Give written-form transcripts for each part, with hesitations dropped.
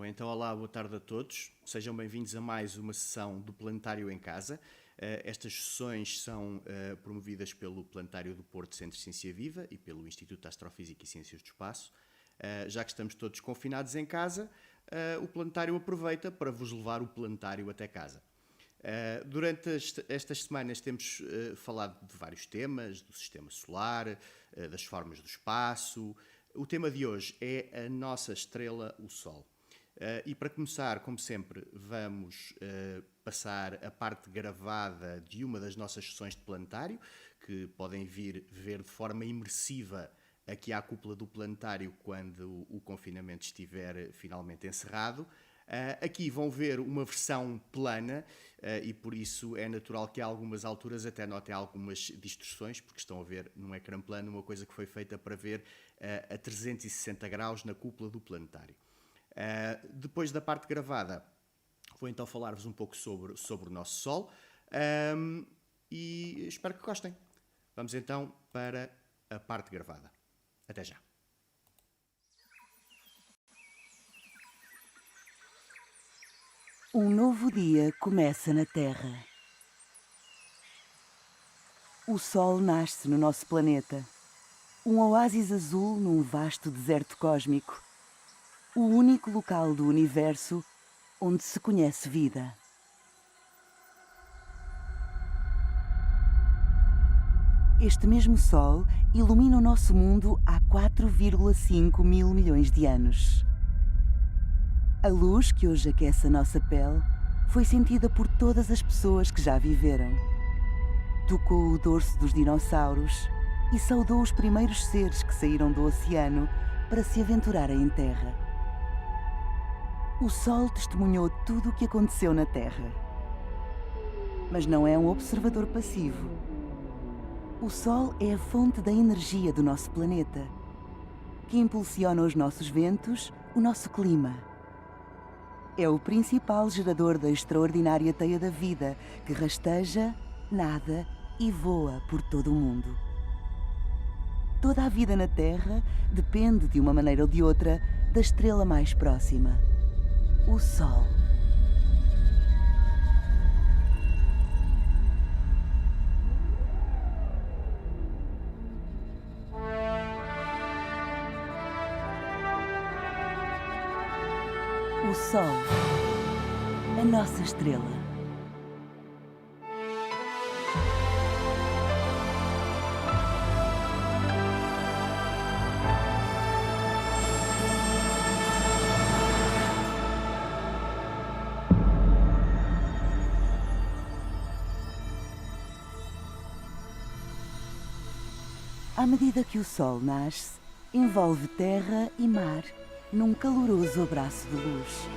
Bom, então, olá, boa tarde a todos. Sejam bem-vindos a mais uma sessão do Planetário em Casa. Estas sessões são promovidas pelo Planetário do Porto Centro de Ciência Viva e pelo Instituto de Astrofísica e Ciências do Espaço. Já que estamos todos confinados em casa, o Planetário aproveita para vos levar o Planetário até casa. Durante estas semanas temos falado de vários temas, do Sistema Solar, das formas do espaço. O tema de hoje é a nossa estrela, o Sol. E para começar, como sempre, vamos passar a parte gravada de uma das nossas sessões de planetário, que podem vir ver de forma imersiva aqui à cúpula do planetário quando o confinamento estiver finalmente encerrado. Aqui vão ver uma versão plana e por isso é natural que a algumas alturas até notem algumas distorções, porque estão a ver num ecrã plano uma coisa que foi feita para ver a 360 graus na cúpula do planetário. Depois da parte gravada, vou então falar-vos um pouco sobre o nosso Sol e espero que gostem. Vamos então para a parte gravada. Até já. Um novo dia começa na Terra. O Sol nasce no nosso planeta, um oásis azul num vasto deserto cósmico, o único local do universo onde se conhece vida. Este mesmo Sol ilumina o nosso mundo há 4,5 mil milhões de anos. A luz que hoje aquece a nossa pele foi sentida por todas as pessoas que já viveram. Tocou o dorso dos dinossauros e saudou os primeiros seres que saíram do oceano para se aventurarem em terra. O Sol testemunhou tudo o que aconteceu na Terra. Mas não é um observador passivo. O Sol é a fonte da energia do nosso planeta, que impulsiona os nossos ventos, o nosso clima. É o principal gerador da extraordinária teia da vida que rasteja, nada e voa por todo o mundo. Toda a vida na Terra depende, de uma maneira ou de outra, da estrela mais próxima, o Sol. O Sol, a nossa estrela. À medida que o Sol nasce, envolve terra e mar num caloroso abraço de luz.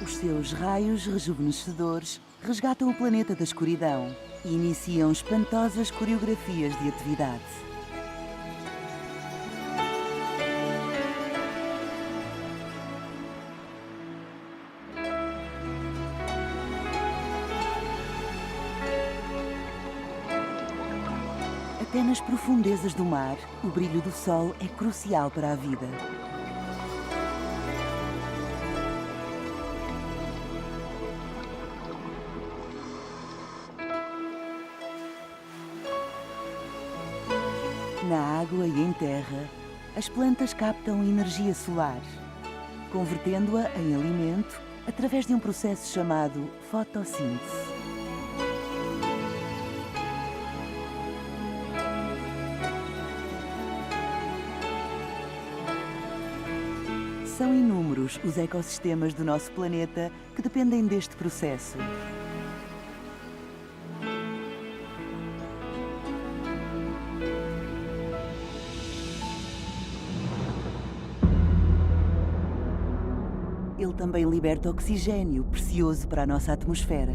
Os seus raios rejuvenescedores resgatam o planeta da escuridão e iniciam espantosas coreografias de atividade. Até nas profundezas do mar, o brilho do Sol é crucial para a vida. Na água e em terra, as plantas captam energia solar, convertendo-a em alimento através de um processo chamado fotossíntese. São inúmeros os ecossistemas do nosso planeta que dependem deste processo. Ele também liberta oxigênio precioso para a nossa atmosfera.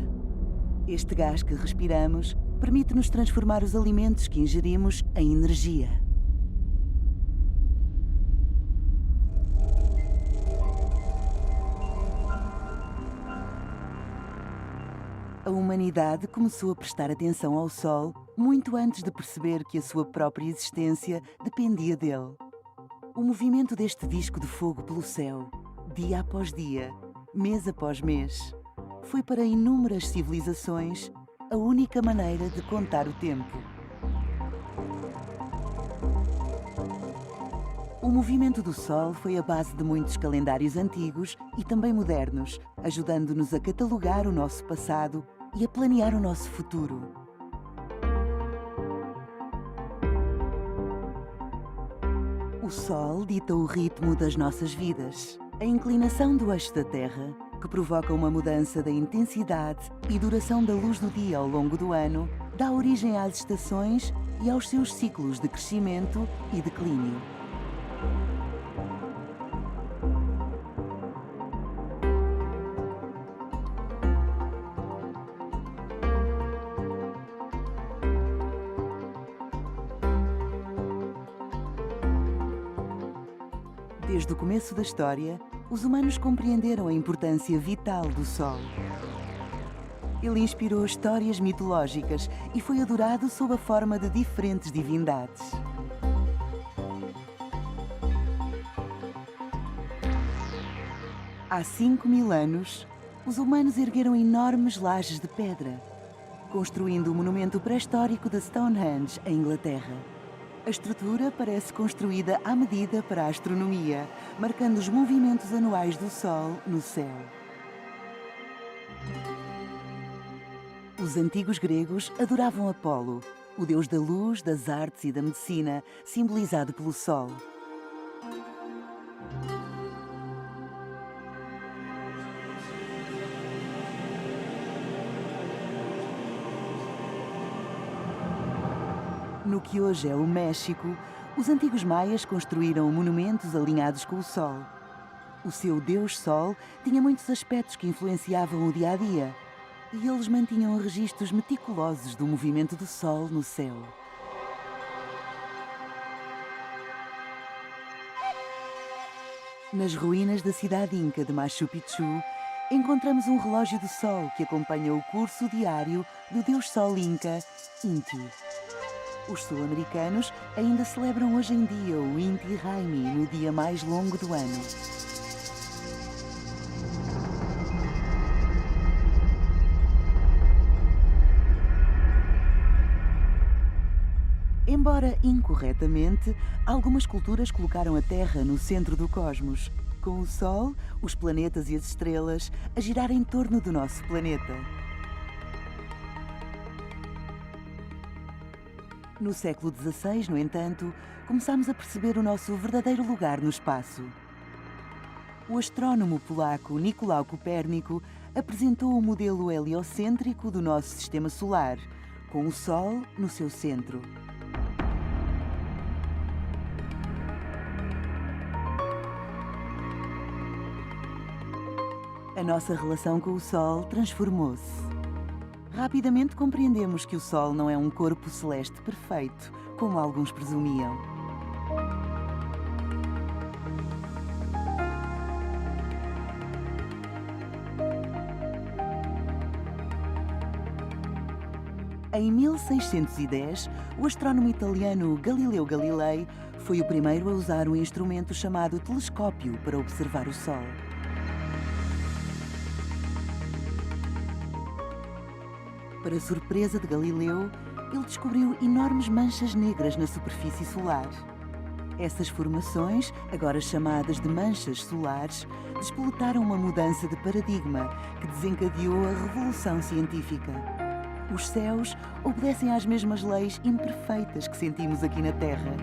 Este gás que respiramos permite-nos transformar os alimentos que ingerimos em energia. A humanidade começou a prestar atenção ao Sol muito antes de perceber que a sua própria existência dependia dele. O movimento deste disco de fogo pelo céu, dia após dia, mês após mês, foi para inúmeras civilizações a única maneira de contar o tempo. O movimento do Sol foi a base de muitos calendários antigos e também modernos, ajudando-nos a catalogar o nosso passado e a planear o nosso futuro. O Sol dita o ritmo das nossas vidas. A inclinação do eixo da Terra, que provoca uma mudança da intensidade e duração da luz do dia ao longo do ano, dá origem às estações e aos seus ciclos de crescimento e declínio. Desde o começo da história, os humanos compreenderam a importância vital do Sol. Ele inspirou histórias mitológicas e foi adorado sob a forma de diferentes divindades. Há 5.000 anos, os humanos ergueram enormes lajes de pedra, construindo o monumento pré-histórico de Stonehenge, em Inglaterra. A estrutura parece construída à medida para a astronomia, marcando os movimentos anuais do Sol no céu. Os antigos gregos adoravam Apolo, o deus da luz, das artes e da medicina, simbolizado pelo Sol. No que hoje é o México, os antigos maias construíram monumentos alinhados com o Sol. O seu Deus Sol tinha muitos aspectos que influenciavam o dia-a-dia, e eles mantinham registros meticulosos do movimento do Sol no céu. Nas ruínas da cidade inca de Machu Picchu, encontramos um relógio do Sol que acompanha o curso diário do Deus Sol Inca, Inti. Os sul-americanos ainda celebram hoje em dia o Inti Raymi no dia mais longo do ano. Embora incorretamente, algumas culturas colocaram a Terra no centro do cosmos, com o Sol, os planetas e as estrelas a girar em torno do nosso planeta. No século XVI, no entanto, começámos a perceber o nosso verdadeiro lugar no espaço. O astrónomo polaco Nicolau Copérnico apresentou o modelo heliocêntrico do nosso sistema solar, com o Sol no seu centro. A nossa relação com o Sol transformou-se. Rapidamente compreendemos que o Sol não é um corpo celeste perfeito, como alguns presumiam. Em 1610, o astrónomo italiano Galileu Galilei foi o primeiro a usar um instrumento chamado telescópio para observar o Sol. Para surpresa de Galileu, ele descobriu enormes manchas negras na superfície solar. Essas formações, agora chamadas de manchas solares, despoletaram uma mudança de paradigma que desencadeou a revolução científica. Os céus obedecem às mesmas leis imperfeitas que sentimos aqui na Terra.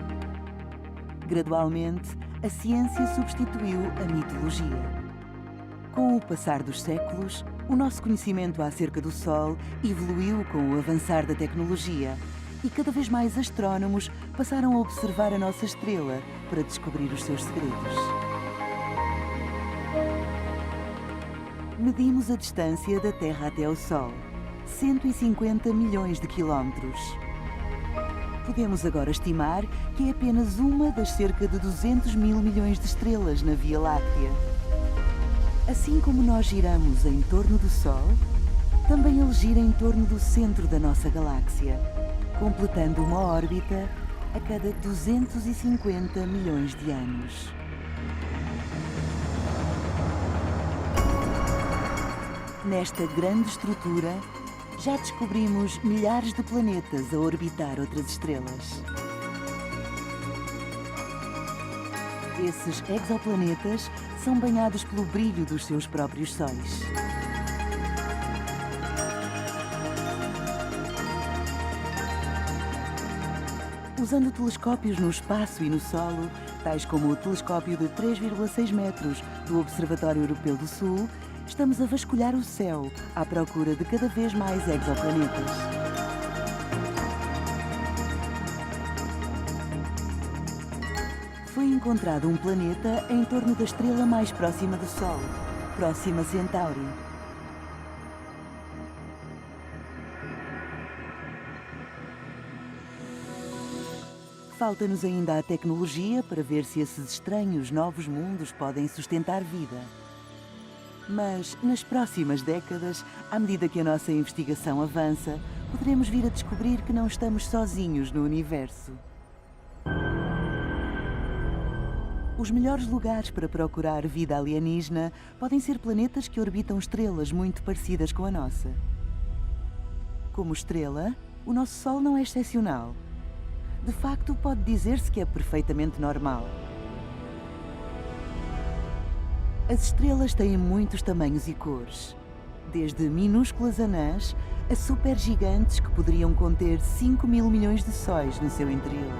Gradualmente, a ciência substituiu a mitologia. Com o passar dos séculos, o nosso conhecimento acerca do Sol evoluiu com o avançar da tecnologia e cada vez mais astrónomos passaram a observar a nossa estrela para descobrir os seus segredos. Medimos a distância da Terra até ao Sol, 150 milhões de quilómetros. Podemos agora estimar que é apenas uma das cerca de 200 mil milhões de estrelas na Via Láctea. Assim como nós giramos em torno do Sol, também ele gira em torno do centro da nossa galáxia, completando uma órbita a cada 250 milhões de anos. Nesta grande estrutura, já descobrimos milhares de planetas a orbitar outras estrelas. Esses exoplanetas são banhados pelo brilho dos seus próprios sóis. Usando telescópios no espaço e no solo, tais como o telescópio de 3,6 metros do Observatório Europeu do Sul, estamos a vasculhar o céu à procura de cada vez mais exoplanetas. Foi encontrado um planeta em torno da estrela mais próxima do Sol, Próxima Centauri. Falta-nos ainda a tecnologia para ver se esses estranhos novos mundos podem sustentar vida. Mas, nas próximas décadas, à medida que a nossa investigação avança, poderemos vir a descobrir que não estamos sozinhos no universo. Os melhores lugares para procurar vida alienígena podem ser planetas que orbitam estrelas muito parecidas com a nossa. Como estrela, o nosso Sol não é excepcional. De facto, pode dizer-se que é perfeitamente normal. As estrelas têm muitos tamanhos e cores, desde minúsculas anãs a supergigantes que poderiam conter 5 mil milhões de sóis no seu interior.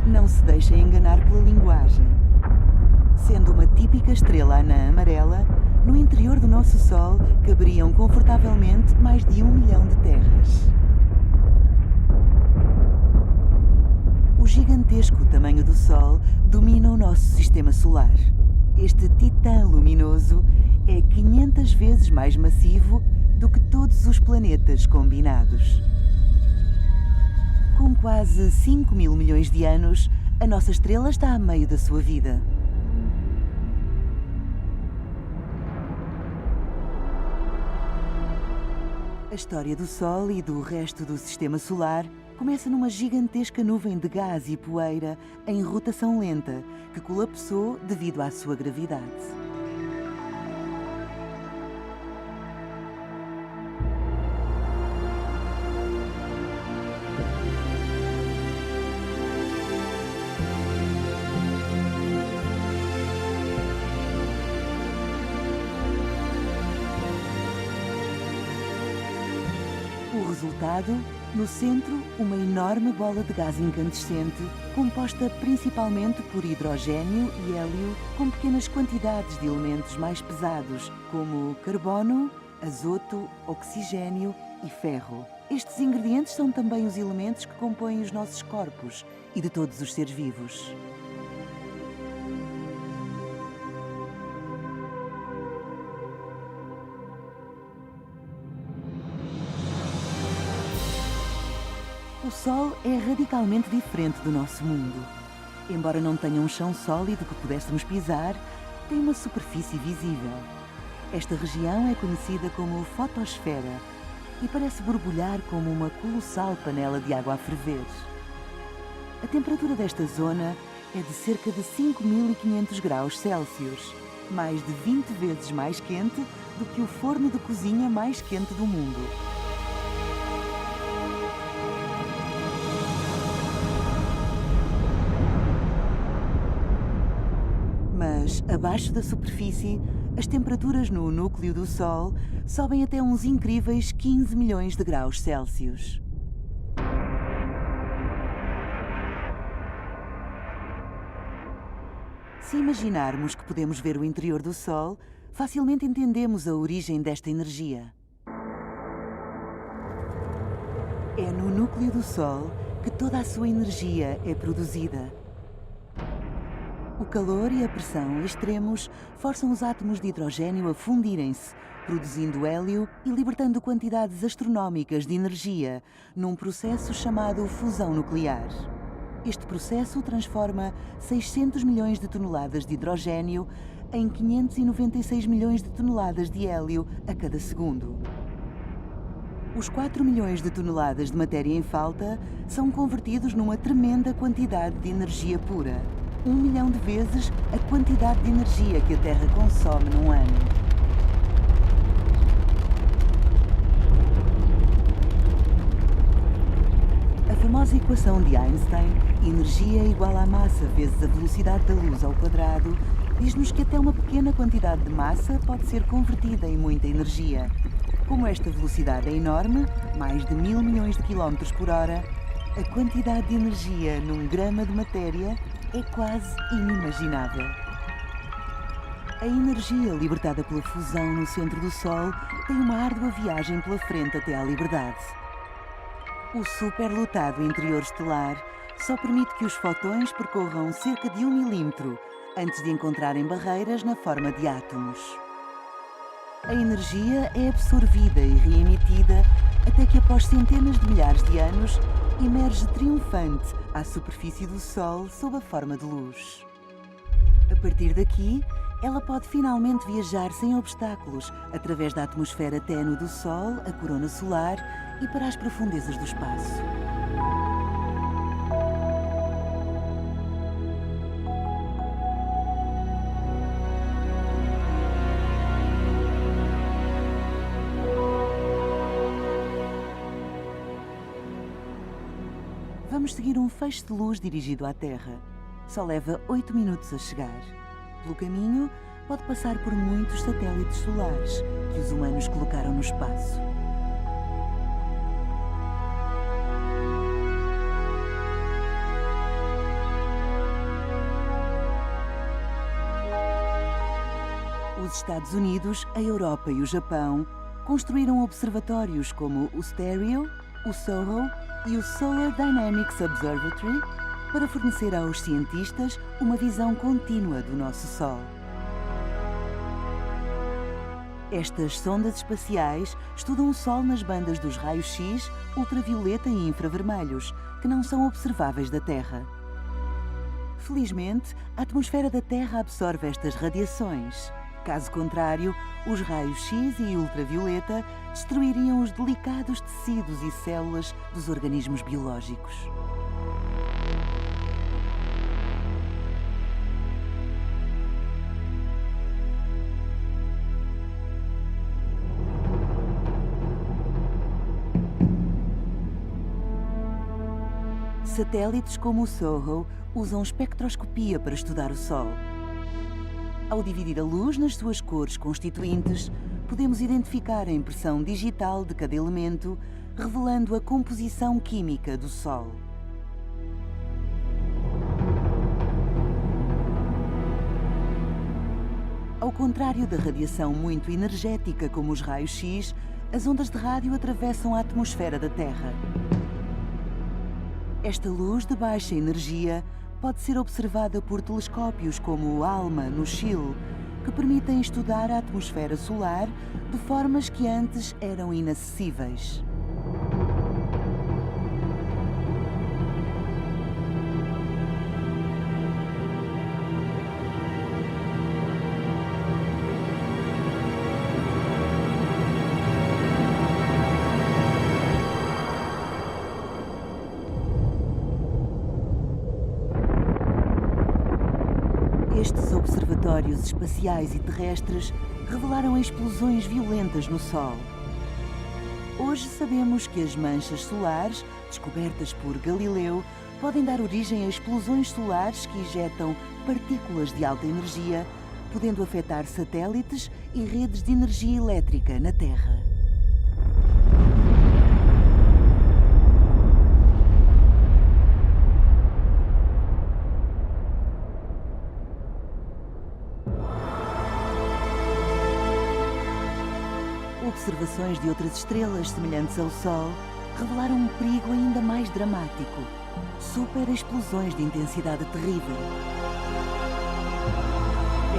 Não se deixem enganar pela linguagem. Sendo uma típica estrela anã amarela, no interior do nosso Sol caberiam confortavelmente mais de 1 milhão de terras. O gigantesco tamanho do Sol domina o nosso sistema solar. Este titã luminoso é 500 vezes mais massivo do que todos os planetas combinados. Com quase 5 mil milhões de anos, a nossa estrela está a meio da sua vida. A história do Sol e do resto do Sistema Solar começa numa gigantesca nuvem de gás e poeira em rotação lenta, que colapsou devido à sua gravidade. O resultado, no centro, uma enorme bola de gás incandescente, composta principalmente por hidrogênio e hélio, com pequenas quantidades de elementos mais pesados, como carbono, azoto, oxigênio e ferro. Estes ingredientes são também os elementos que compõem os nossos corpos e de todos os seres vivos. O Sol é radicalmente diferente do nosso mundo. Embora não tenha um chão sólido que pudéssemos pisar, tem uma superfície visível. Esta região é conhecida como fotosfera e parece borbulhar como uma colossal panela de água a ferver. A temperatura desta zona é de cerca de 5.500 graus Celsius, mais de 20 vezes mais quente do que o forno de cozinha mais quente do mundo. Mas, abaixo da superfície, as temperaturas no núcleo do Sol sobem até uns incríveis 15 milhões de graus Celsius. Se imaginarmos que podemos ver o interior do Sol, facilmente entendemos a origem desta energia. É no núcleo do Sol que toda a sua energia é produzida. O calor e a pressão extremos forçam os átomos de hidrogênio a fundirem-se, produzindo hélio e libertando quantidades astronómicas de energia num processo chamado fusão nuclear. Este processo transforma 600 milhões de toneladas de hidrogênio em 596 milhões de toneladas de hélio a cada segundo. Os 4 milhões de toneladas de matéria em falta são convertidos numa tremenda quantidade de energia pura. 1 milhão de vezes a quantidade de energia que a Terra consome num ano. A famosa equação de Einstein, energia igual à massa vezes a velocidade da luz ao quadrado, diz-nos que até uma pequena quantidade de massa pode ser convertida em muita energia. Como esta velocidade é enorme, mais de 1000 milhões de quilómetros por hora, a quantidade de energia num grama de matéria é quase inimaginável. A energia libertada pela fusão no centro do Sol tem uma árdua viagem pela frente até à liberdade. O superlotado interior estelar só permite que os fótons percorram cerca de 1 milímetro antes de encontrarem barreiras na forma de átomos. A energia é absorvida e reemitida até que, após centenas de milhares de anos, emerge triunfante à superfície do Sol sob a forma de luz. A partir daqui, ela pode finalmente viajar sem obstáculos através da atmosfera ténue do Sol, a corona solar e para as profundezas do espaço. Vamos seguir um feixe de luz dirigido à Terra. Só leva 8 minutos a chegar. Pelo caminho, pode passar por muitos satélites solares que os humanos colocaram no espaço. Os Estados Unidos, a Europa e o Japão construíram observatórios como o STEREO, o SOHO e o Solar Dynamics Observatory para fornecer aos cientistas uma visão contínua do nosso Sol. Estas sondas espaciais estudam o Sol nas bandas dos raios-X, ultravioleta e infravermelhos, que não são observáveis da Terra. Felizmente, a atmosfera da Terra absorve estas radiações. Caso contrário, os raios-X e ultravioleta destruiriam os delicados tecidos e células dos organismos biológicos. Satélites como o SOHO usam espectroscopia para estudar o Sol. Ao dividir a luz nas suas cores constituintes, podemos identificar a impressão digital de cada elemento, revelando a composição química do Sol. Ao contrário da radiação muito energética como os raios-X, as ondas de rádio atravessam a atmosfera da Terra. Esta luz de baixa energia pode ser observada por telescópios como o ALMA, no Chile, que permitem estudar a atmosfera solar de formas que antes eram inacessíveis. Estes observatórios espaciais e terrestres revelaram explosões violentas no Sol. Hoje sabemos que as manchas solares, descobertas por Galileu, podem dar origem a explosões solares que ejetam partículas de alta energia, podendo afetar satélites e redes de energia elétrica na Terra. Observações de outras estrelas semelhantes ao Sol revelaram um perigo ainda mais dramático: superexplosões de intensidade terrível.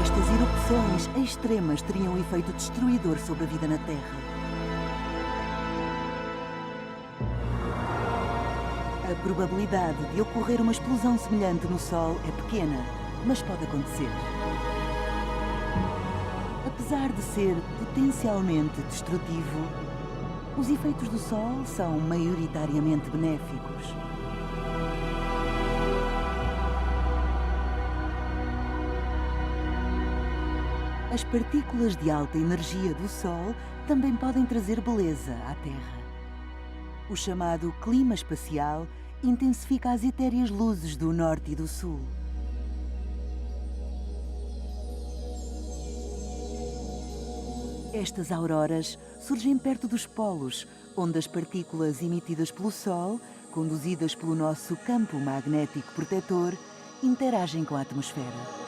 Estas erupções extremas teriam um efeito destruidor sobre a vida na Terra. A probabilidade de ocorrer uma explosão semelhante no Sol é pequena, mas pode acontecer. Apesar de ser potencialmente destrutivo, os efeitos do Sol são maioritariamente benéficos. As partículas de alta energia do Sol também podem trazer beleza à Terra. O chamado clima espacial intensifica as etéreas luzes do Norte e do Sul. Estas auroras surgem perto dos polos, onde as partículas emitidas pelo Sol, conduzidas pelo nosso campo magnético protetor, interagem com a atmosfera.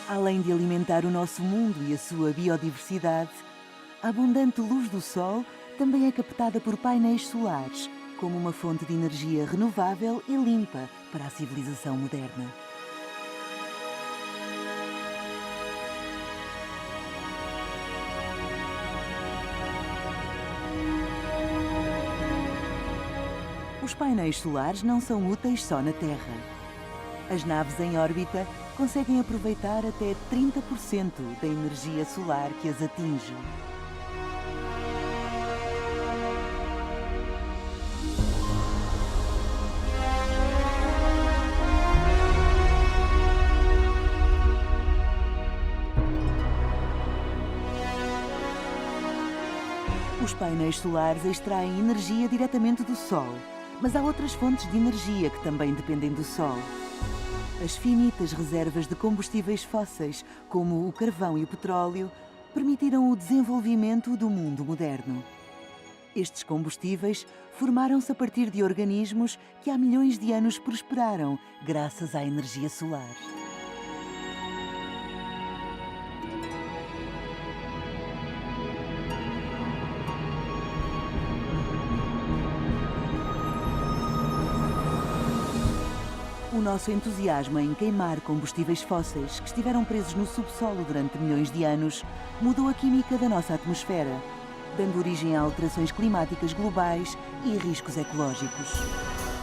Além de alimentar o nosso mundo e a sua biodiversidade, a abundante luz do Sol também é captada por painéis solares, como uma fonte de energia renovável e limpa para a civilização moderna. Os painéis solares não são úteis só na Terra. As naves em órbita conseguem aproveitar até 30% da energia solar que as atinge. Os painéis solares extraem energia diretamente do Sol, mas há outras fontes de energia que também dependem do Sol. As finitas reservas de combustíveis fósseis, como o carvão e o petróleo, permitiram o desenvolvimento do mundo moderno. Estes combustíveis formaram-se a partir de organismos que há milhões de anos prosperaram graças à energia solar. O nosso entusiasmo em queimar combustíveis fósseis que estiveram presos no subsolo durante milhões de anos mudou a química da nossa atmosfera, dando origem a alterações climáticas globais e riscos ecológicos.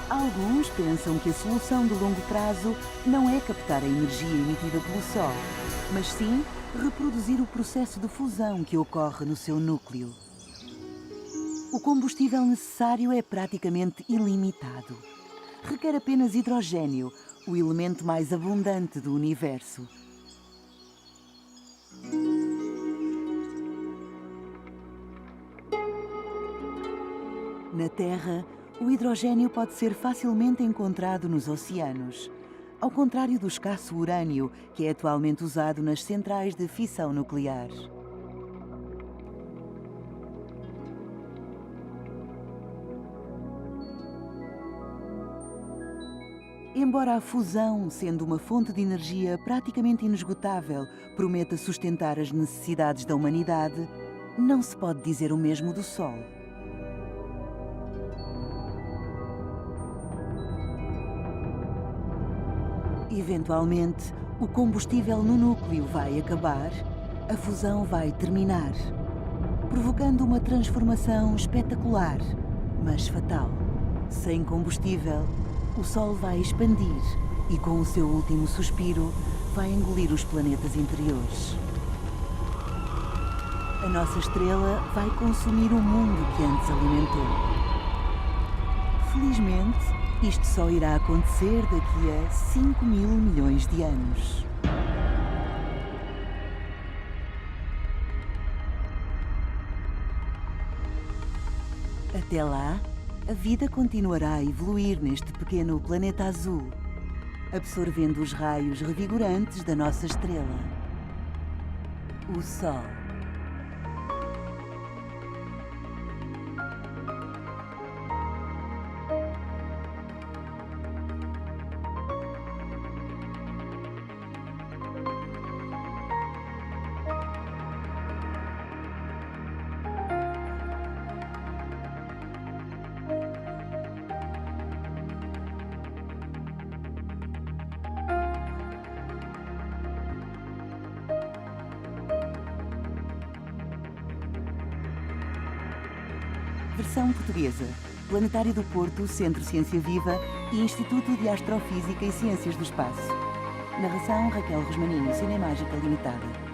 Alguns pensam que a solução de longo prazo não é captar a energia emitida pelo Sol, mas sim reproduzir o processo de fusão que ocorre no seu núcleo. O combustível necessário é praticamente ilimitado. Requer apenas hidrogênio, o elemento mais abundante do universo. Na Terra, o hidrogênio pode ser facilmente encontrado nos oceanos, ao contrário do escasso urânio, que é atualmente usado nas centrais de fissão nuclear. Embora a fusão, sendo uma fonte de energia praticamente inesgotável, prometa sustentar as necessidades da humanidade, não se pode dizer o mesmo do Sol. Eventualmente, o combustível no núcleo vai acabar, a fusão vai terminar, provocando uma transformação espetacular, mas fatal. Sem combustível, o Sol vai expandir e, com o seu último suspiro, vai engolir os planetas interiores. A nossa estrela vai consumir o mundo que antes alimentou. Felizmente, isto só irá acontecer daqui a 5 mil milhões de anos. Até lá, a vida continuará a evoluir neste pequeno planeta azul, absorvendo os raios revigorantes da nossa estrela, o Sol. Versão portuguesa. Planetário do Porto, Centro Ciência Viva e Instituto de Astrofísica e Ciências do Espaço. Narração Raquel Rosmanino, Cinemágica Limitada.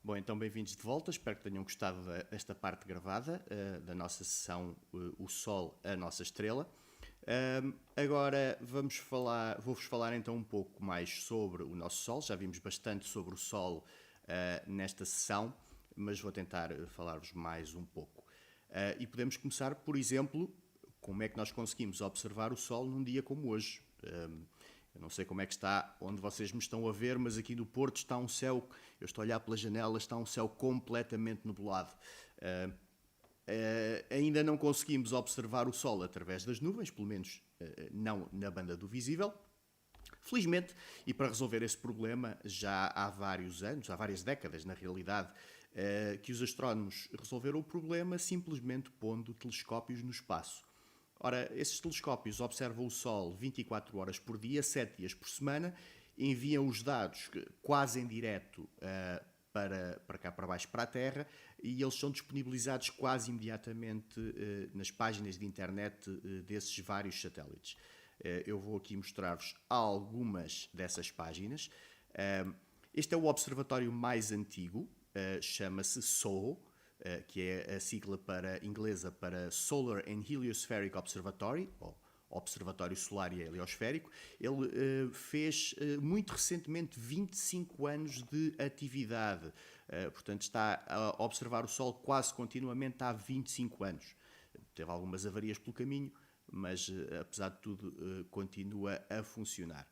Bom, então bem-vindos de volta, espero que tenham gostado desta parte gravada da nossa sessão O Sol, a Nossa Estrela. Agora vou-vos falar então um pouco mais sobre o nosso Sol. Já vimos bastante sobre o Sol nesta sessão, mas vou tentar falar-vos mais um pouco. E podemos começar, por exemplo, como é que nós conseguimos observar o Sol num dia como hoje. Eu não sei como é que está onde vocês me estão a ver, mas aqui no Porto está um céu, eu estou a olhar pela janela, está um céu completamente nublado. Ainda não conseguimos observar o Sol através das nuvens, pelo menos não na banda do visível. Felizmente, e para resolver esse problema, já há vários anos, há várias décadas na realidade, que os astrónomos resolveram o problema simplesmente pondo telescópios no espaço. Ora, esses telescópios observam o Sol 24 horas por dia, 7 dias por semana, enviam os dados quase em direto para cá, para baixo, para a Terra, e eles são disponibilizados quase imediatamente nas páginas de internet desses vários satélites. Eu vou aqui mostrar-vos algumas dessas páginas. Este é o observatório mais antigo, chama-se SOHO, que é a sigla inglesa para Solar and Heliospheric Observatory, ou Observatório Solar e Heliosférico. Ele fez muito recentemente 25 anos de atividade, portanto está a observar o Sol quase continuamente há 25 anos. Teve algumas avarias pelo caminho, mas apesar de tudo continua a funcionar.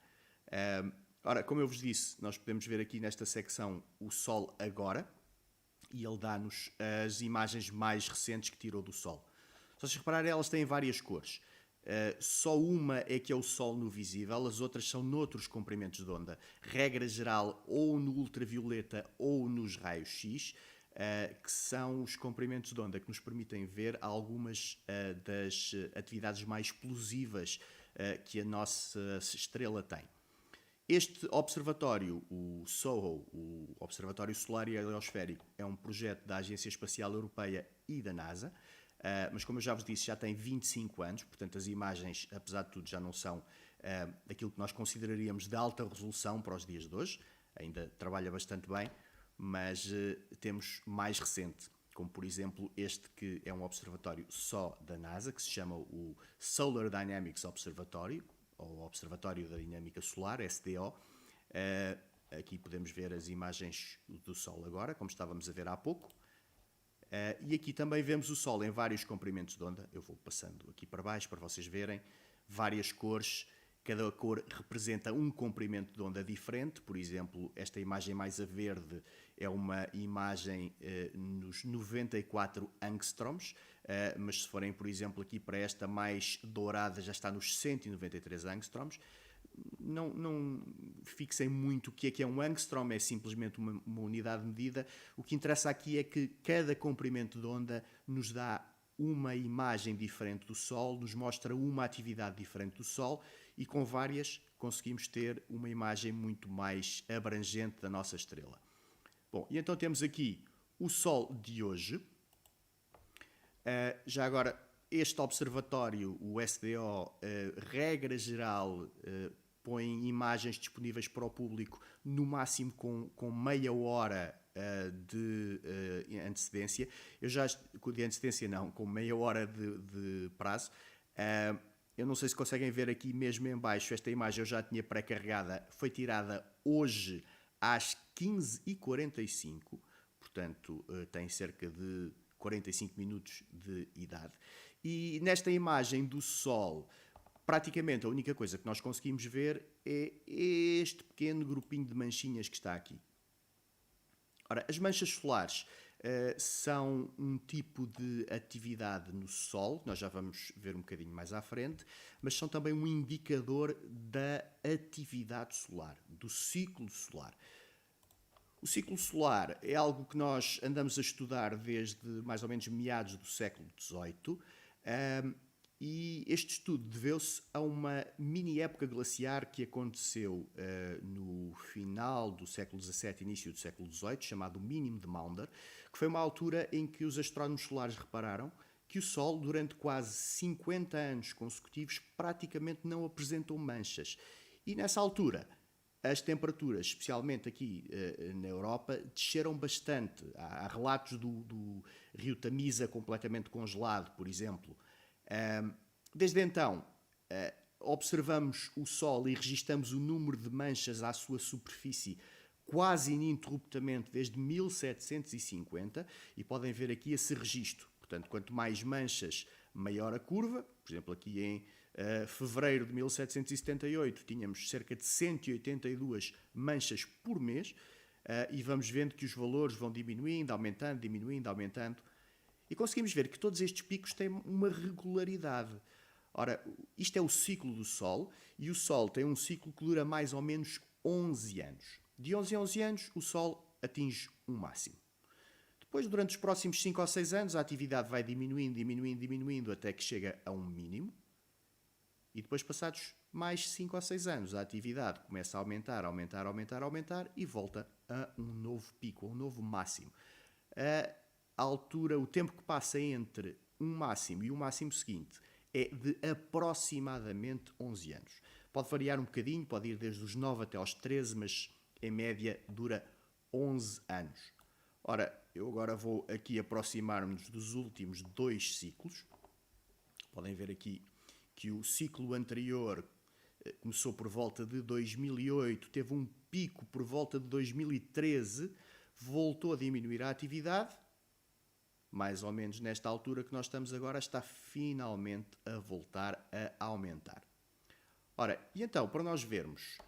Ora, como eu vos disse, nós podemos ver aqui nesta secção o Sol agora, e ele dá-nos as imagens mais recentes que tirou do Sol. Se vocês repararem, elas têm várias cores. Só uma é que é o Sol no visível, as outras são noutros comprimentos de onda. Regra geral, ou no ultravioleta ou nos raios X, que são os comprimentos de onda que nos permitem ver algumas das atividades mais explosivas que a nossa estrela tem. Este observatório, o SOHO, o Observatório Solar e Heliosférico, é um projeto da Agência Espacial Europeia e da NASA, mas como eu já vos disse, já tem 25 anos, portanto as imagens, apesar de tudo, já não são daquilo que nós consideraríamos de alta resolução para os dias de hoje, ainda trabalha bastante bem, mas temos mais recente, como por exemplo este que é um observatório só da NASA, que se chama o Solar Dynamics Observatory, ou Observatório da Dinâmica Solar, SDO. Aqui podemos ver as imagens do Sol agora, como estávamos a ver há pouco. E aqui também vemos o Sol em vários comprimentos de onda. Eu vou passando aqui para baixo para vocês verem várias cores. Cada cor representa um comprimento de onda diferente. Por exemplo, esta imagem mais a verde é uma imagem nos 94 angstroms, mas se forem, por exemplo, aqui para esta mais dourada, já está nos 193 angstroms. Não fixem muito o que é um angstrom, é simplesmente uma unidade de medida. O que interessa aqui é que cada comprimento de onda nos dá uma imagem diferente do Sol, nos mostra uma atividade diferente do Sol, e com várias conseguimos ter uma imagem muito mais abrangente da nossa estrela. Bom, e então temos aqui o Sol de hoje. Já agora, este observatório, o SDO, regra geral, põe imagens disponíveis para o público no máximo com meia hora de antecedência. De antecedência não, com meia hora de prazo. Eu não sei se conseguem ver aqui mesmo em baixo, esta imagem eu já tinha pré-carregada, foi tirada hoje às 15h45, portanto tem cerca de 45 minutos de idade. E nesta imagem do Sol, praticamente a única coisa que nós conseguimos ver é este pequeno grupinho de manchinhas que está aqui. Ora, as manchas solares são um tipo de atividade no Sol, nós já vamos ver um bocadinho mais à frente, mas são também um indicador da atividade solar, do ciclo solar. O ciclo solar é algo que nós andamos a estudar desde mais ou menos meados do século XVIII, e este estudo deveu-se a uma mini época glaciar que aconteceu no final do século XVII, início do século XVIII, chamado Mínimo de Maunder, que foi uma altura em que os astrónomos solares repararam que o Sol, durante quase 50 anos consecutivos, praticamente não apresentou manchas. E nessa altura, as temperaturas, especialmente aqui na Europa, desceram bastante. Há relatos do rio Tamisa completamente congelado, por exemplo. Desde então, observamos o Sol e registamos o número de manchas à sua superfície quase ininterruptamente desde 1750 e podem ver aqui esse registro. Portanto, quanto mais manchas, maior a curva. Por exemplo, aqui em fevereiro de 1778 tínhamos cerca de 182 manchas por mês e vamos vendo que os valores vão diminuindo, aumentando, diminuindo, aumentando. E conseguimos ver que todos estes picos têm uma regularidade. Ora, isto é o ciclo do Sol, e o Sol tem um ciclo que dura mais ou menos 11 anos. De 11 em 11 anos, o Sol atinge um máximo. Depois, durante os próximos 5 ou 6 anos, a atividade vai diminuindo, diminuindo, diminuindo, até que chega a um mínimo. E depois, passados mais 5 ou 6 anos, a atividade começa a aumentar, aumentar, aumentar, aumentar, e volta a um novo pico, a um novo máximo. A altura, o tempo que passa entre um máximo e o máximo seguinte é de aproximadamente 11 anos. Pode variar um bocadinho, pode ir desde os 9 até aos 13, mas em média dura 11 anos. Ora, eu agora vou aqui aproximar-nos dos últimos 2 ciclos. Podem ver aqui que o ciclo anterior começou por volta de 2008, teve um pico por volta de 2013, voltou a diminuir a atividade. Mais ou menos nesta altura que nós estamos agora, está finalmente a voltar a aumentar. Ora, e então, para nós vermos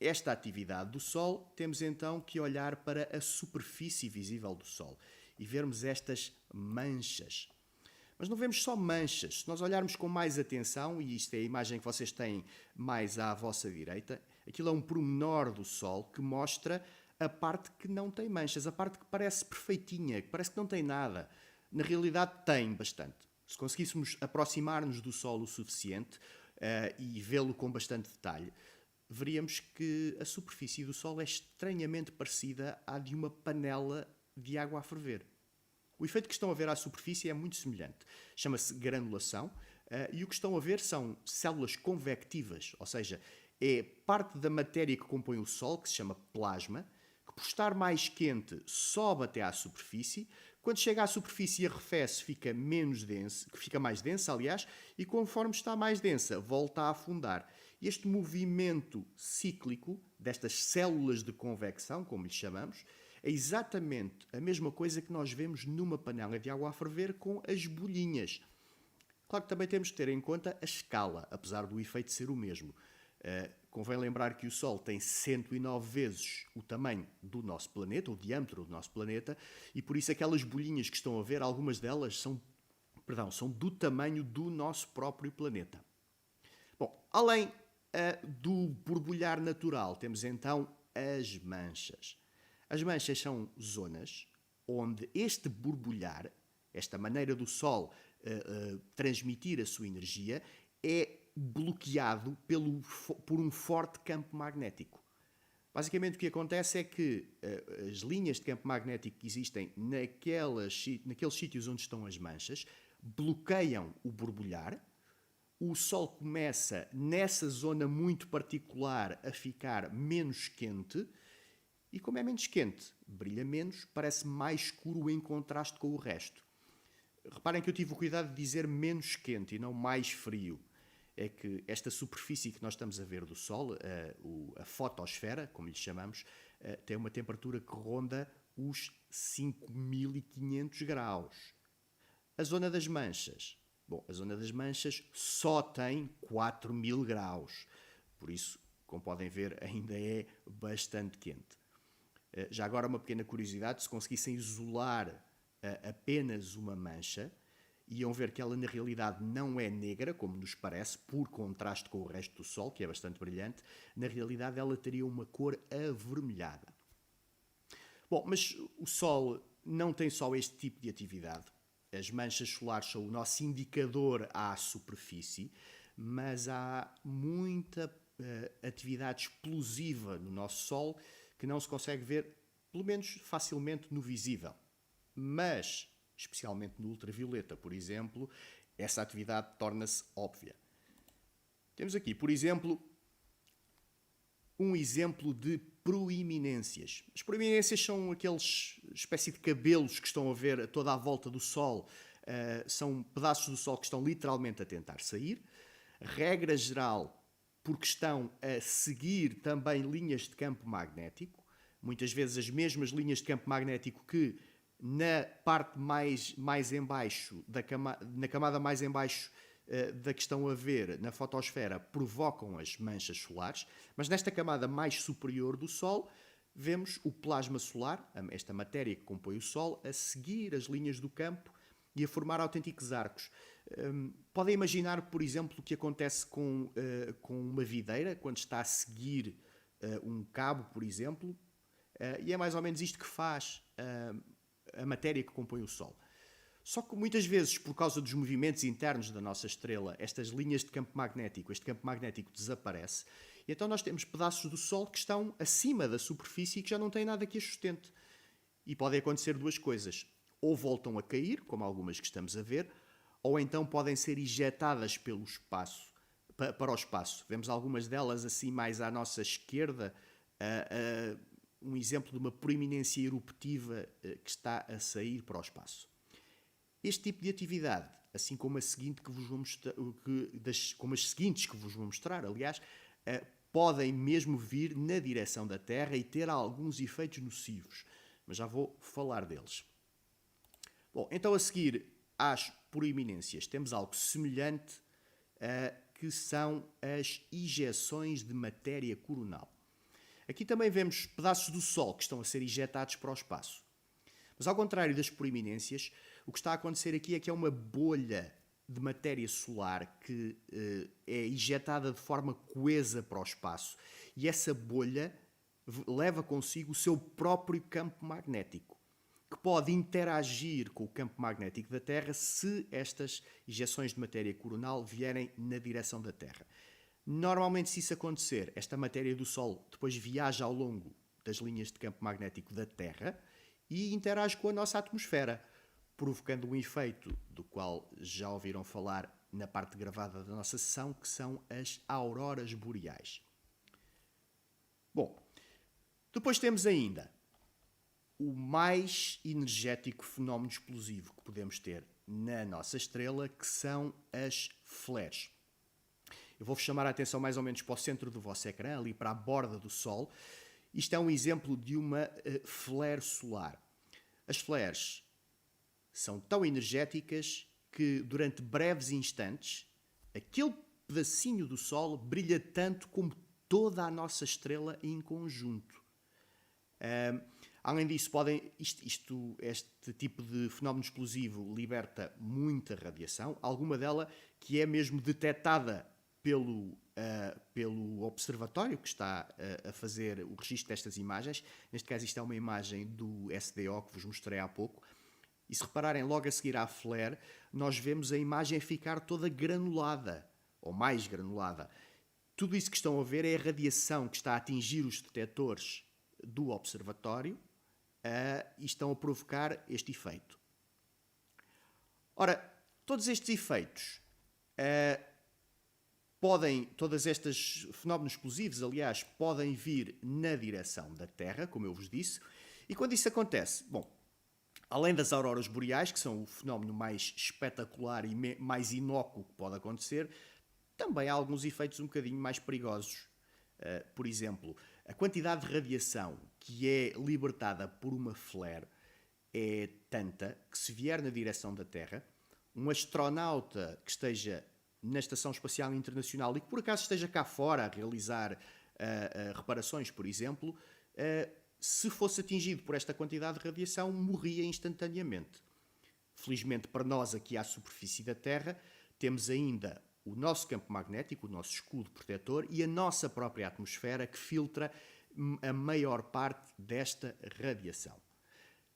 esta atividade do Sol, temos então que olhar para a superfície visível do Sol e vermos estas manchas. Mas não vemos só manchas. Se nós olharmos com mais atenção, e isto é a imagem que vocês têm mais à vossa direita, aquilo é um pormenor do Sol que mostra a parte que não tem manchas, a parte que parece perfeitinha, que parece que não tem nada. Na realidade tem bastante. Se conseguíssemos aproximar-nos do Sol o suficiente e vê-lo com bastante detalhe, veríamos que a superfície do Sol é estranhamente parecida à de uma panela de água a ferver. O efeito que estão a ver à superfície é muito semelhante. Chama-se granulação e o que estão a ver são células convectivas, ou seja, é parte da matéria que compõe o Sol, que se chama plasma, que por estar mais quente sobe até à superfície. Quando chega à superfície arrefece, fica menos denso, fica mais densa, aliás, e conforme está mais densa, volta a afundar. Este movimento cíclico destas células de convecção, como lhe chamamos, é exatamente a mesma coisa que nós vemos numa panela de água a ferver com as bolhinhas. Claro que também temos que ter em conta a escala, apesar do efeito ser o mesmo. Convém lembrar que o Sol tem 109 vezes o tamanho do nosso planeta, o diâmetro do nosso planeta, e por isso aquelas bolhinhas que estão a ver, algumas delas são do tamanho do nosso próprio planeta. Bom, além do borbulhar natural, temos então as manchas. As manchas são zonas onde este borbulhar, esta maneira do Sol transmitir a sua energia, é bloqueado por um forte campo magnético. Basicamente o que acontece é que as linhas de campo magnético que existem naqueles sítios onde estão as manchas bloqueiam o borbulhar. O Sol começa, nessa zona muito particular, a ficar menos quente. E como é menos quente, brilha menos, parece mais escuro em contraste com o resto. Reparem que eu tive o cuidado de dizer menos quente e não mais frio. É que esta superfície que nós estamos a ver do Sol, a fotosfera, como lhe chamamos, tem uma temperatura que ronda os 5.500 graus. A zona das manchas. Bom, a zona das manchas só tem 4.000 graus. Por isso, como podem ver, ainda é bastante quente. Já agora uma pequena curiosidade, se conseguissem isolar apenas uma mancha, iam ver que ela na realidade não é negra, como nos parece, por contraste com o resto do Sol, que é bastante brilhante. Na realidade ela teria uma cor avermelhada. Bom, mas o Sol não tem só este tipo de atividade. As manchas solares são o nosso indicador à superfície, mas há muita atividade explosiva no nosso Sol que não se consegue ver, pelo menos facilmente, no visível. Mas, especialmente no ultravioleta, por exemplo, essa atividade torna-se óbvia. Temos aqui, por exemplo, um exemplo de proeminências. As proeminências são aqueles espécie de cabelos que estão a ver toda à volta do Sol. São pedaços do Sol que estão literalmente a tentar sair. Regra geral, porque estão a seguir também linhas de campo magnético. Muitas vezes as mesmas linhas de campo magnético que na parte mais em baixo, na camada mais em baixo da que estão a ver na fotosfera, provocam as manchas solares, mas nesta camada mais superior do Sol vemos o plasma solar, esta matéria que compõe o Sol, a seguir as linhas do campo e a formar autênticos arcos. Podem imaginar, por exemplo, o que acontece com uma videira, quando está a seguir um cabo, por exemplo, e é mais ou menos isto que faz a matéria que compõe o Sol. Só que muitas vezes, por causa dos movimentos internos da nossa estrela, estas linhas de campo magnético, este campo magnético desaparece, e então nós temos pedaços do Sol que estão acima da superfície e que já não têm nada que as sustente. E podem acontecer duas coisas. Ou voltam a cair, como algumas que estamos a ver, ou então podem ser ejetadas pelo espaço, para o espaço. Vemos algumas delas assim mais à nossa esquerda, um exemplo de uma proeminência eruptiva que está a sair para o espaço. Este tipo de atividade, assim como a seguinte que vos vou mostrar, como as seguintes que vos vou mostrar, aliás, podem mesmo vir na direção da Terra e ter alguns efeitos nocivos, mas já vou falar deles. Bom, então a seguir às proeminências temos algo semelhante, que são as ejeções de matéria coronal. Aqui também vemos pedaços do Sol que estão a ser ejetados para o espaço. Mas ao contrário das proeminências, o que está a acontecer aqui é que é uma bolha de matéria solar que é ejetada de forma coesa para o espaço. E essa bolha leva consigo o seu próprio campo magnético, que pode interagir com o campo magnético da Terra se estas ejeções de matéria coronal vierem na direção da Terra. Normalmente, se isso acontecer, esta matéria do Sol depois viaja ao longo das linhas de campo magnético da Terra e interage com a nossa atmosfera, provocando um efeito do qual já ouviram falar na parte gravada da nossa sessão, que são as auroras boreais. Bom, depois temos ainda o mais energético fenómeno explosivo que podemos ter na nossa estrela, que são as flares. Eu vou-vos chamar a atenção mais ou menos para o centro do vosso ecrã, ali para a borda do Sol. Isto é um exemplo de uma flare solar. As flares são tão energéticas que durante breves instantes aquele pedacinho do Sol brilha tanto como toda a nossa estrela em conjunto. Além disso, este tipo de fenómeno explosivo liberta muita radiação, alguma dela que é mesmo detectada pelo observatório que está a fazer o registro destas imagens. Neste caso, isto é uma imagem do SDO que vos mostrei há pouco. E se repararem, logo a seguir à flare, nós vemos a imagem ficar toda granulada, ou mais granulada. Tudo isso que estão a ver é a radiação que está a atingir os detectores do observatório e estão a provocar este efeito. Ora, todos estes efeitos todos estes fenómenos explosivos, aliás, podem vir na direção da Terra, como eu vos disse, e quando isso acontece, bom, além das auroras boreais, que são o fenómeno mais espetacular e mais inócuo que pode acontecer, também há alguns efeitos um bocadinho mais perigosos. Por exemplo, a quantidade de radiação que é libertada por uma flare é tanta que, se vier na direção da Terra, um astronauta que esteja na Estação Espacial Internacional e que por acaso esteja cá fora a realizar reparações, por exemplo, se fosse atingido por esta quantidade de radiação, morria instantaneamente. Felizmente para nós aqui à superfície da Terra, temos ainda o nosso campo magnético, o nosso escudo protetor e a nossa própria atmosfera que filtra a maior parte desta radiação.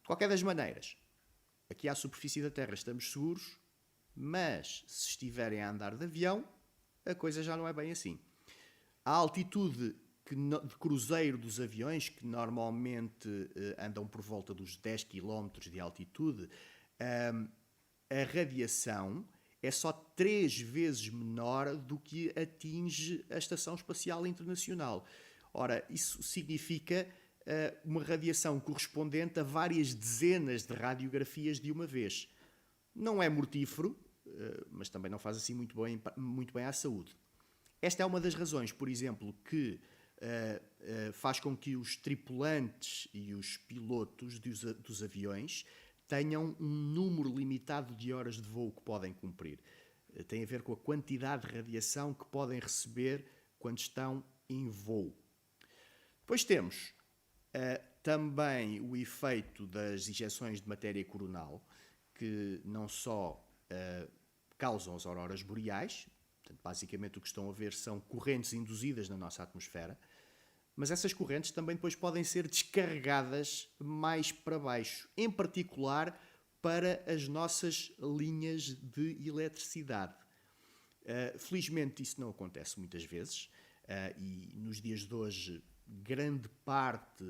De qualquer das maneiras, aqui à superfície da Terra estamos seguros, mas se estiverem a andar de avião, a coisa já não é bem assim. A altitude de cruzeiro dos aviões, que normalmente andam por volta dos 10 km de altitude, a radiação é só 3 vezes menor do que atinge a Estação Espacial Internacional. Ora, isso significa uma radiação correspondente a várias dezenas de radiografias de uma vez. Não é mortífero, mas também não faz assim muito bem à saúde. Esta é uma das razões, por exemplo, que faz com que os tripulantes e os pilotos dos aviões tenham um número limitado de horas de voo que podem cumprir. Tem a ver com a quantidade de radiação que podem receber quando estão em voo. Depois temos também o efeito das injeções de matéria coronal, que não só causam as auroras boreais, portanto, basicamente o que estão a ver são correntes induzidas na nossa atmosfera, mas essas correntes também depois podem ser descarregadas mais para baixo, em particular para as nossas linhas de eletricidade. Felizmente isso não acontece muitas vezes e nos dias de hoje grande parte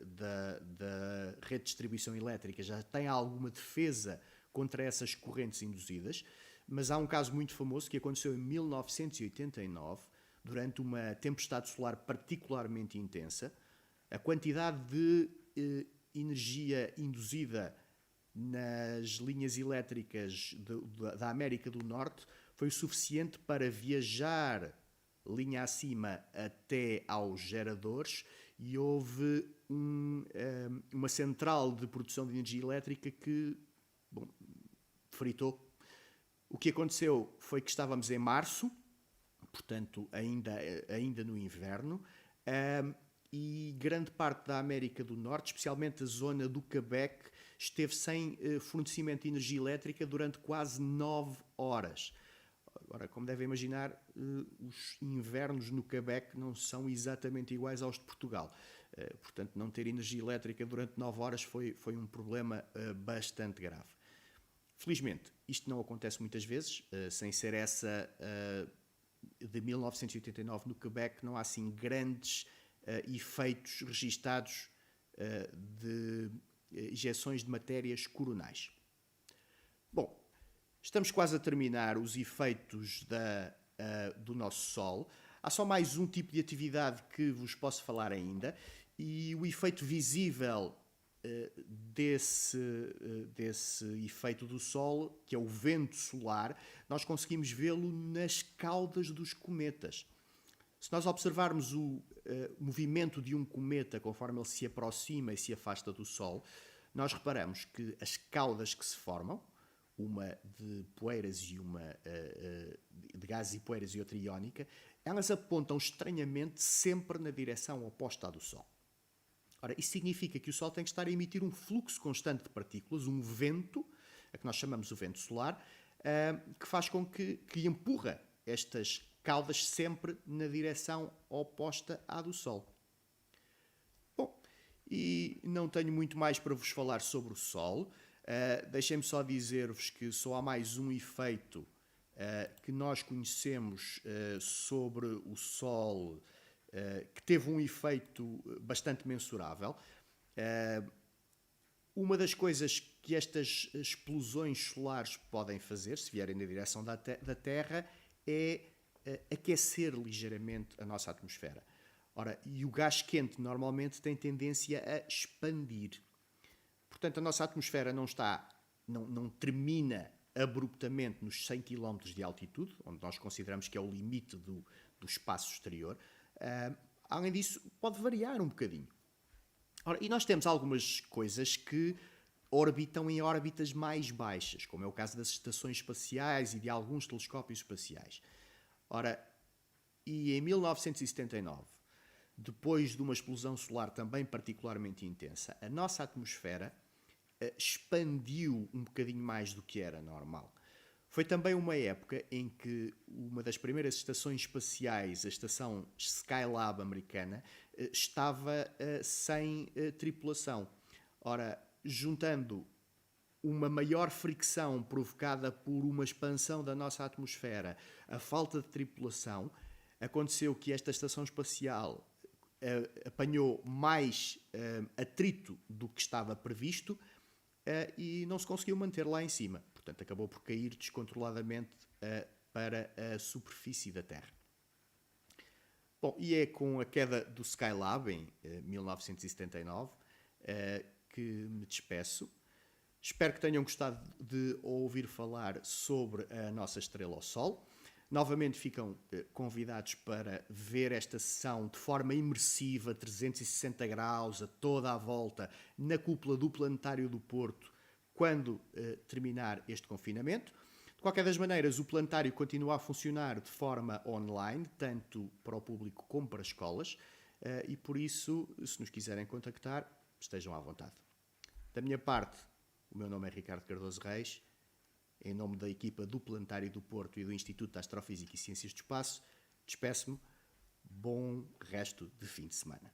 da rede de distribuição elétrica já tem alguma defesa contra essas correntes induzidas, mas há um caso muito famoso que aconteceu em 1989, durante uma tempestade solar particularmente intensa. A quantidade de energia induzida nas linhas elétricas da América do Norte foi o suficiente para viajar linha acima até aos geradores e houve uma central de produção de energia elétrica que fritou. O que aconteceu foi que estávamos em março, portanto ainda no inverno, e grande parte da América do Norte, especialmente a zona do Quebec, esteve sem fornecimento de energia elétrica durante quase 9 horas. Agora, como devem imaginar, os invernos no Quebec não são exatamente iguais aos de Portugal. Portanto, não ter energia elétrica durante 9 horas foi um problema bastante grave. Felizmente, isto não acontece muitas vezes, sem ser essa de 1989 no Quebec, não há assim grandes efeitos registados de injeções de matérias coronais. Bom, estamos quase a terminar os efeitos do nosso Sol. Há só mais um tipo de atividade que vos posso falar ainda, e o efeito visível desse efeito do Sol, que é o vento solar, nós conseguimos vê-lo nas caudas dos cometas. Se nós observarmos o movimento de um cometa conforme ele se aproxima e se afasta do Sol, nós reparamos que as caudas que se formam, uma de poeiras e uma de gases e poeiras e outra iónica, elas apontam estranhamente sempre na direção oposta à do Sol. Ora, isso significa que o Sol tem que estar a emitir um fluxo constante de partículas, um vento, a que nós chamamos o vento solar, que faz com que empurra estas caudas sempre na direção oposta à do Sol. Bom, e não tenho muito mais para vos falar sobre o Sol. Deixem-me só dizer-vos que só há mais um efeito que nós conhecemos sobre o Sol, que teve um efeito bastante mensurável. Uma das coisas que estas explosões solares podem fazer, se vierem na direção da Terra, é aquecer ligeiramente a nossa atmosfera. Ora, e o gás quente normalmente tem tendência a expandir. Portanto, a nossa atmosfera não termina abruptamente nos 100 km de altitude, onde nós consideramos que é o limite do espaço exterior. Além disso, pode variar um bocadinho. Ora, e nós temos algumas coisas que orbitam em órbitas mais baixas, como é o caso das estações espaciais e de alguns telescópios espaciais. Ora, e em 1979, depois de uma explosão solar também particularmente intensa, a nossa atmosfera expandiu um bocadinho mais do que era normal. Foi também uma época em que uma das primeiras estações espaciais, a estação Skylab americana, estava sem tripulação. Ora, juntando uma maior fricção provocada por uma expansão da nossa atmosfera, a falta de tripulação, aconteceu que esta estação espacial apanhou mais atrito do que estava previsto e não se conseguiu manter lá em cima. Portanto, acabou por cair descontroladamente para a superfície da Terra. Bom, e é com a queda do Skylab, em 1979, que me despeço. Espero que tenham gostado de ouvir falar sobre a nossa estrela ao Sol. Novamente ficam convidados para ver esta sessão de forma imersiva, 360 graus, a toda a volta, na cúpula do Planetário do Porto, quando terminar este confinamento. De qualquer das maneiras, o planetário continua a funcionar de forma online, tanto para o público como para as escolas, e por isso, se nos quiserem contactar, estejam à vontade. Da minha parte, o meu nome é Ricardo Cardoso Reis. Em nome da equipa do Planetário do Porto e do Instituto de Astrofísica e Ciências do Espaço, despeço-me. Bom resto de fim de semana.